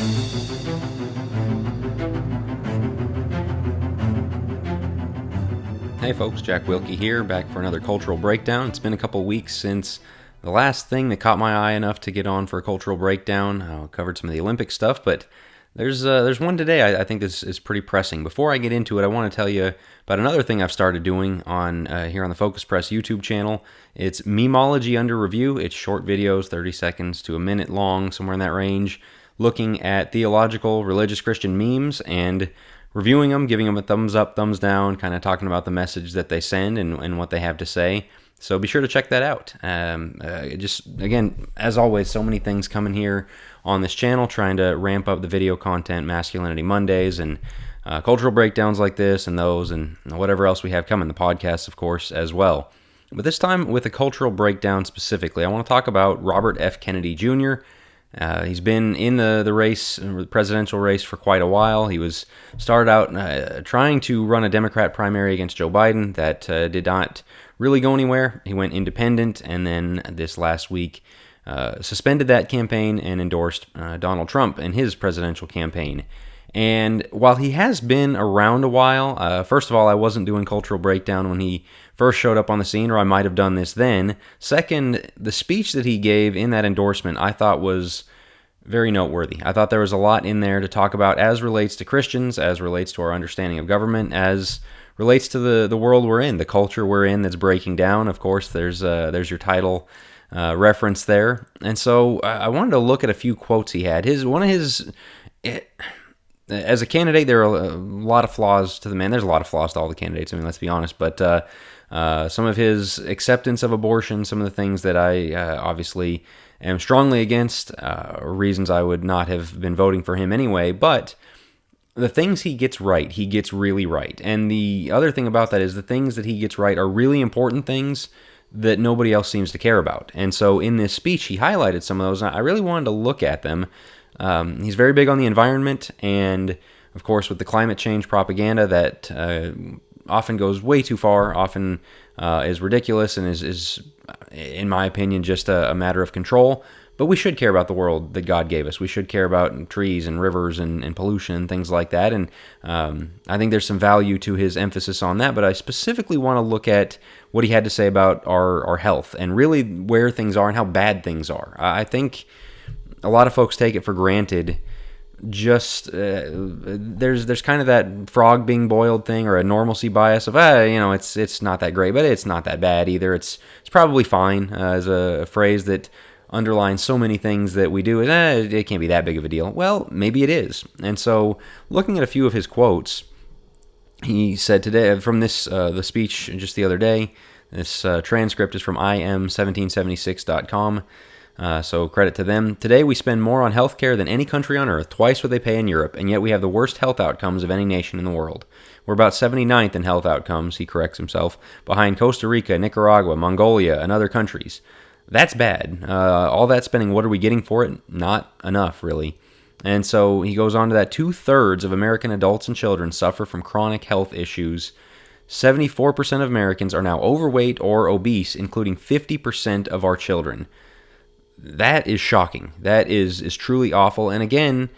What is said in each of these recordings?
Hey folks, Jack Wilkie here, back for another cultural breakdown. It's been a couple weeks since the last thing that caught my eye enough to get on for a cultural breakdown. I covered some of the Olympic stuff, but there's one today I think this is pretty pressing. Before I get into it, I want to tell you about another thing I've started doing on here on the Focus Press YouTube channel. It's Memology Under Review. It's short videos, 30 seconds to a minute long, somewhere in that range, looking at theological, religious Christian memes and reviewing them, giving them a thumbs up, thumbs down, kind of talking about the message that they send and what they have to say. So be sure to check that out. Just, again, as always, so many things coming here on this channel, trying to ramp up the video content, Masculinity Mondays, and cultural breakdowns like this and those, and whatever else we have coming, the podcasts, of course, as well. But this time, with a cultural breakdown specifically, I want to talk about Robert F. Kennedy Jr., he's been in the race, the presidential race, for quite a while. He was started out trying to run a Democrat primary against Joe Biden. That did not really go anywhere. He went independent, and then this last week suspended that campaign and endorsed Donald Trump in his presidential campaign. And while he has been around a while, first of all, I wasn't doing cultural breakdown when he first showed up on the scene, or I might have done this then. Second, the speech that he gave in that endorsement I thought was very noteworthy. I thought there was a lot in there to talk about as relates to Christians, as relates to our understanding of government, as relates to the world we're in, the culture we're in that's breaking down. Of course, there's your title reference there. And so I wanted to look at a few quotes he had. As a candidate, there are a lot of flaws to the man. There's a lot of flaws to all the candidates, I mean, let's be honest. But some of his acceptance of abortion, some of the things that I obviously am strongly against, reasons I would not have been voting for him anyway. But the things he gets right, he gets really right. And the other thing about that is the things that he gets right are really important things that nobody else seems to care about. And so in this speech, he highlighted some of those. I really wanted to look at them. He's very big on the environment, and of course with the climate change propaganda that often goes way too far, often is ridiculous, and is in my opinion just a matter of control. But we should care about the world that God gave us. We should care about trees and rivers and pollution and things like that. And I think there's some value to his emphasis on that. But I specifically want to look at what he had to say about our health and really where things are and how bad things are. I think a lot of folks take it for granted. Just there's kind of that frog being boiled thing, or a normalcy bias of it's not that great, but it's not that bad either. It's probably fine, as a phrase that underlines so many things that we do. Is it can't be that big of a deal. Well, maybe it is. And so, looking at a few of his quotes, he said today from this the speech just the other day. This transcript is from im1776.com. So credit to them. Today we spend more on healthcare than any country on earth, twice what they pay in Europe, and yet we have the worst health outcomes of any nation in the world. We're about 79th in health outcomes, he corrects himself, behind Costa Rica, Nicaragua, Mongolia, and other countries. That's bad. All that spending, what are we getting for it? Not enough, really. And so he goes on to that 2/3 of American adults and children suffer from chronic health issues. 74% of Americans are now overweight or obese, including 50% of our children. That is shocking. That is truly awful. And again,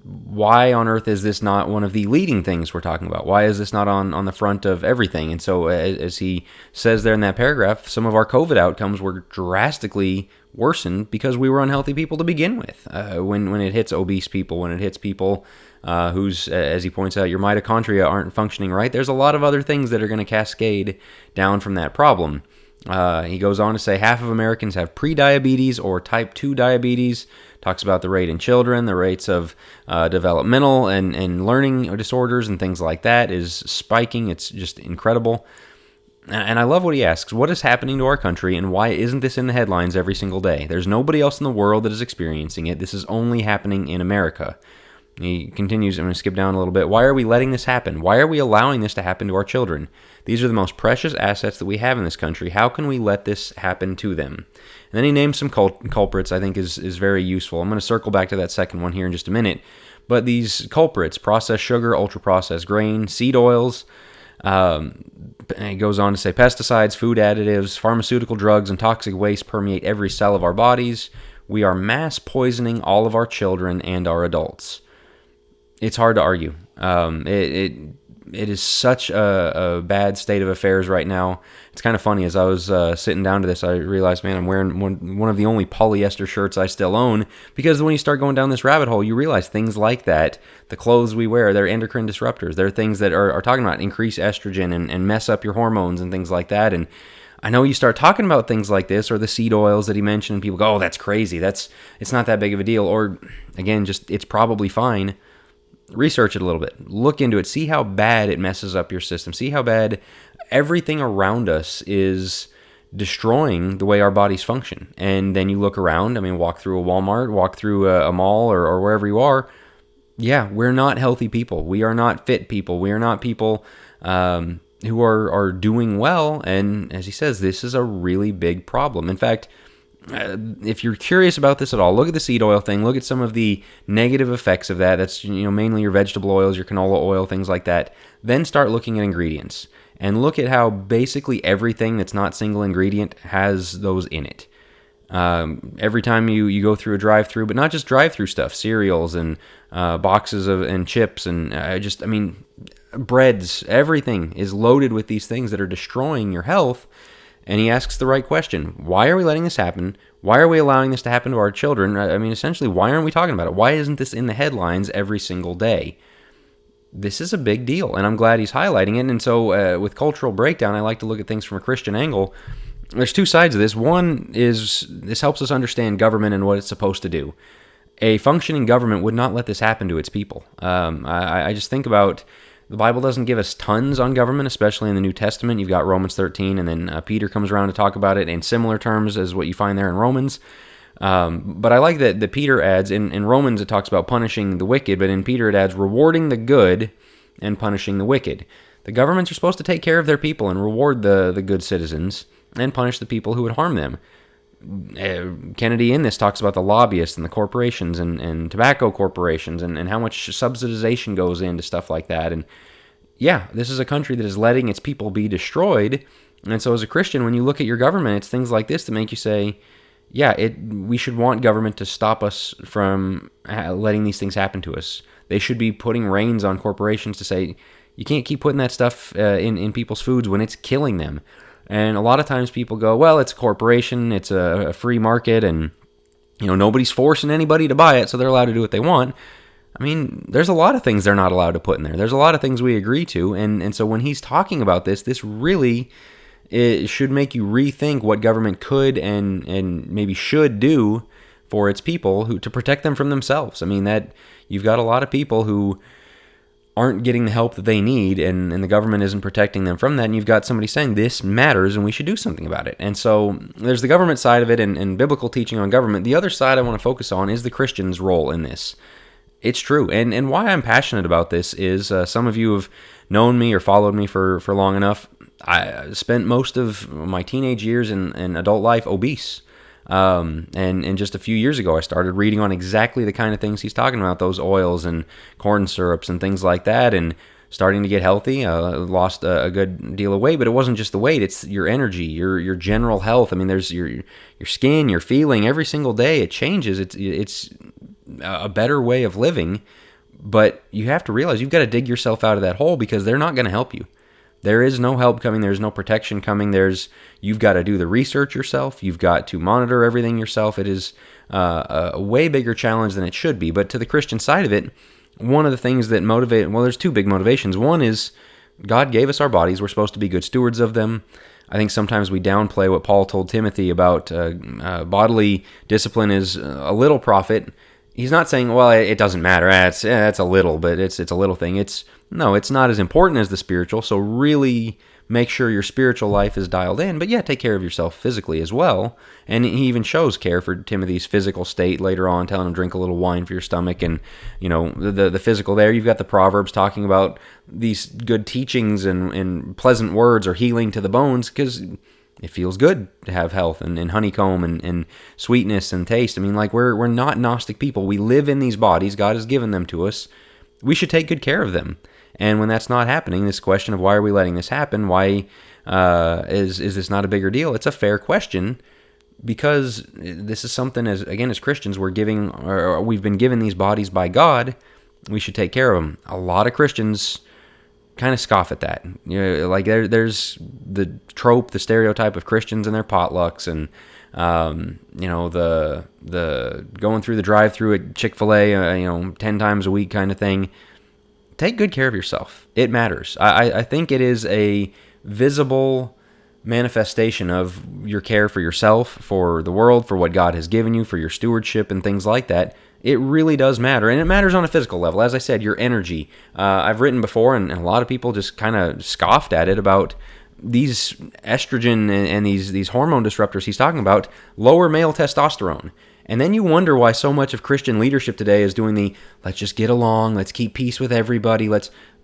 why on earth is this not one of the leading things we're talking about? Why is this not on the front of everything? And so, as he says there in that paragraph, some of our COVID outcomes were drastically worsened because we were unhealthy people to begin with. When it hits obese people, when it hits people whose, as he points out, your mitochondria aren't functioning right, there's a lot of other things that are going to cascade down from that problem. He goes on to say half of Americans have prediabetes or type 2 diabetes. Talks about the rate in children, the rates of developmental and learning disorders and things like that is spiking. It's just incredible. And I love what he asks. What is happening to our country, and why isn't this in the headlines every single day? There's nobody else in the world that is experiencing it. This is only happening in America. He continues, I'm going to skip down a little bit. Why are we letting this happen? Why are we allowing this to happen to our children? These are the most precious assets that we have in this country. How can we let this happen to them? And then he names some culprits I think is very useful. I'm going to circle back to that second one here in just a minute. But these culprits, processed sugar, ultra-processed grain, seed oils, and it goes on to say pesticides, food additives, pharmaceutical drugs, and toxic waste permeate every cell of our bodies. we are mass poisoning all of our children and our adults. It's hard to argue. It is such a bad state of affairs right now. It's kind of funny. As I was sitting down to this, I realized, man, I'm wearing one of the only polyester shirts I still own, because when you start going down this rabbit hole, you realize things like that, the clothes we wear, they're endocrine disruptors. They're things that are talking about increase estrogen and mess up your hormones and things like that. And I know you start talking about things like this, or the seed oils that he mentioned, and people go, oh, that's crazy. It's not that big of a deal. Or, again, just it's probably fine. Research it a little bit. Look into it. See how bad it messes up your system. See how bad everything around us is destroying the way our bodies function. And then you look around. I mean, walk through a Walmart, walk through a mall, or wherever you are. Yeah, we're not healthy people. We are not fit people. We are not people who are doing well. And as he says, this is a really big problem. In fact, if you're curious about this at all, look at the seed oil thing. Look at some of the negative effects of that. That's mainly your vegetable oils, your canola oil, things like that. Then start looking at ingredients and look at how basically everything that's not single ingredient has those in it. Every time you go through a drive-through, but not just drive-through stuff, cereals and boxes and chips and breads, everything is loaded with these things that are destroying your health. And he asks the right question. Why are we letting this happen? Why are we allowing this to happen to our children? I mean, essentially, why aren't we talking about it? Why isn't this in the headlines every single day? This is a big deal, and I'm glad he's highlighting it. And so with Cultural Breakdown, I like to look at things from a Christian angle. There's two sides of this. One is this helps us understand government and what it's supposed to do. A functioning government would not let this happen to its people. I just think about... The Bible doesn't give us tons on government, especially in the New Testament. You've got Romans 13, and then Peter comes around to talk about it in similar terms as what you find there in Romans. But I like that Peter adds, in Romans it talks about punishing the wicked, but in Peter it adds rewarding the good and punishing the wicked. The governments are supposed to take care of their people and reward the good citizens and punish the people who would harm them. Kennedy in this talks about the lobbyists and the corporations and tobacco corporations and how much subsidization goes into stuff like that. And yeah, this is a country that is letting its people be destroyed. And so as a Christian, when you look at your government, it's things like this that make you say, yeah, we should want government to stop us from letting these things happen to us. They should be putting reins on corporations to say, you can't keep putting that stuff in people's foods when it's killing them. And a lot of times people go, well, it's a corporation, it's a free market, and nobody's forcing anybody to buy it, so they're allowed to do what they want. I mean, there's a lot of things they're not allowed to put in there. There's a lot of things we agree to, and so when he's talking about this really it should make you rethink what government could and maybe should do for its people to protect them from themselves. I mean, that you've got a lot of people who aren't getting the help that they need, and the government isn't protecting them from that, and you've got somebody saying this matters and we should do something about it. And so there's the government side of it and biblical teaching on government. The other side I want to focus on is the Christian's role in this. It's true, and why I'm passionate about this is some of you have known me or followed me for long enough. I spent most of my teenage years and adult life obese. And just a few years ago, I started reading on exactly the kind of things he's talking about, those oils and corn syrups and things like that, and starting to get healthy. Lost a good deal of weight, but it wasn't just the weight, it's your energy, your general health. I mean, there's your skin, your feeling, every single day it changes. It's a better way of living, but you have to realize you've got to dig yourself out of that hole because they're not going to help you. There is no help coming. There's no protection coming. You've got to do the research yourself. You've got to monitor everything yourself. It is a way bigger challenge than it should be. But to the Christian side of it, one of the things that there's two big motivations. One is God gave us our bodies. We're supposed to be good stewards of them. I think sometimes we downplay what Paul told Timothy about bodily discipline is a little profit. He's not saying, well, it doesn't matter. It's a little, but it's a little thing. No, it's not as important as the spiritual, so really make sure your spiritual life is dialed in, but yeah, take care of yourself physically as well. And he even shows care for Timothy's physical state later on, telling him drink a little wine for your stomach, and the physical there. You've got the Proverbs talking about these good teachings and pleasant words are healing to the bones, because it feels good to have health and honeycomb and sweetness and taste. I mean, like we're not Gnostic people. We live in these bodies. God has given them to us. We should take good care of them. And when that's not happening, this question of why are we letting this happen? Why is this not a bigger deal? It's a fair question. because this is something, as Christians, we've been given these bodies by God. We should take care of them. A lot of Christians kind of scoff at that. Like there's the trope, the stereotype of Christians and their potlucks, and the going through the drive-through at Chick-fil-A, 10 times a week kind of thing. Take good care of yourself. It matters. I think it is a visible manifestation of your care for yourself, for the world, for what God has given you, for your stewardship and things like that. It really does matter, and it matters on a physical level. As I said, your energy. I've written before, and a lot of people just kind of scoffed at it about these estrogen and these hormone disruptors he's talking about lower male testosterone. And then you wonder why so much of Christian leadership today is doing the let's just get along, let's keep peace with everybody,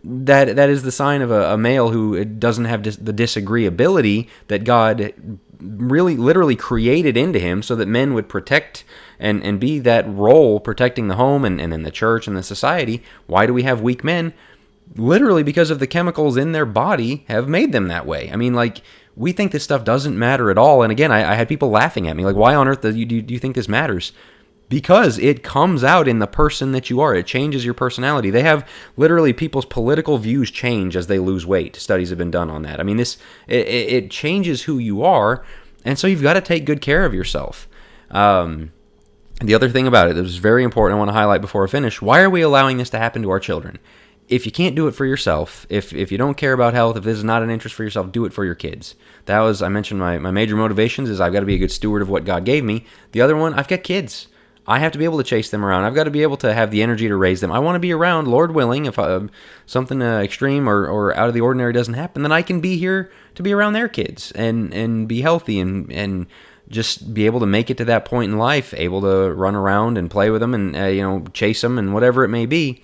that is the sign of a male who doesn't have the disagreeability that God really literally created into him so that men would protect and be that role protecting the home and in the church and the society. Why do we have weak men? Literally because of the chemicals in their body have made them that way. I mean, like, we think this stuff doesn't matter at all. And again, I had people laughing at me, like, why on earth do you think this matters? Because it comes out in the person that you are. It changes your personality. They have literally people's political views change as they lose weight. Studies have been done on that. I mean, it changes who you are, and so you've got to take good care of yourself. The other thing about it that was very important I want to highlight before I finish, why are we allowing this to happen to our children? If you can't do it for yourself, if you don't care about health, if this is not an interest for yourself, do it for your kids. I mentioned my major motivations is I've got to be a good steward of what God gave me. The other one, I've got kids. I have to be able to chase them around. I've got to be able to have the energy to raise them. I want to be around, Lord willing, if something extreme or out of the ordinary doesn't happen, then I can be here to be around their kids and be healthy and just be able to make it to that point in life, able to run around and play with them and chase them and whatever it may be.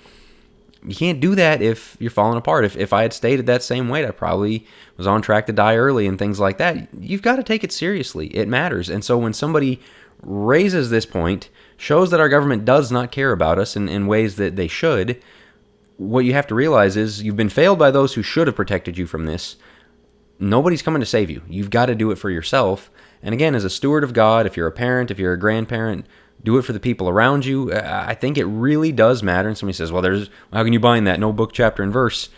You can't do that if you're falling apart. If I had stayed at that same weight, I probably was on track to die early and things like that. You've got to take it seriously. It matters. And so when somebody raises this point, shows that our government does not care about us in ways that they should, what you have to realize is you've been failed by those who should have protected you from this. Nobody's coming to save you. You've got to do it for yourself. And again, as a steward of God, if you're a parent, if you're a grandparent, do it for the people around you. I think it really does matter. And somebody says, well, how can you bind that? No book, chapter, and verse.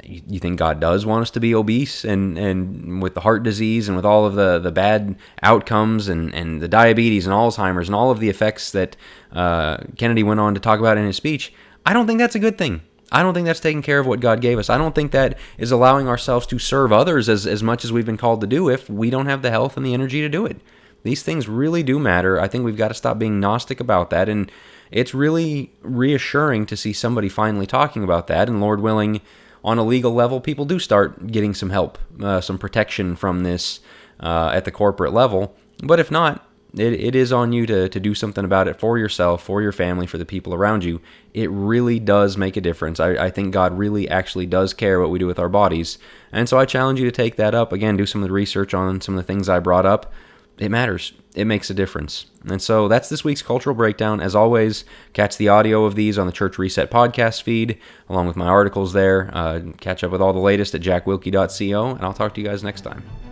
You think God does want us to be obese and with the heart disease and with all of the bad outcomes and the diabetes and Alzheimer's and all of the effects that Kennedy went on to talk about in his speech? I don't think that's a good thing. I don't think that's taking care of what God gave us. I don't think that is allowing ourselves to serve others as much as we've been called to do if we don't have the health and the energy to do it. These things really do matter. I think we've got to stop being Gnostic about that, and it's really reassuring to see somebody finally talking about that, and Lord willing, on a legal level, people do start getting some help, some protection from this at the corporate level. But if not, it is on you to do something about it for yourself, for your family, for the people around you. It really does make a difference. I think God really actually does care what we do with our bodies, and so I challenge you to take that up. Again, do some of the research on some of the things I brought up. It matters. It makes a difference. And so that's this week's Cultural Breakdown. As always, catch the audio of these on the Church Reset podcast feed, along with my articles there. Catch up with all the latest at jackwilkie.co, and I'll talk to you guys next time.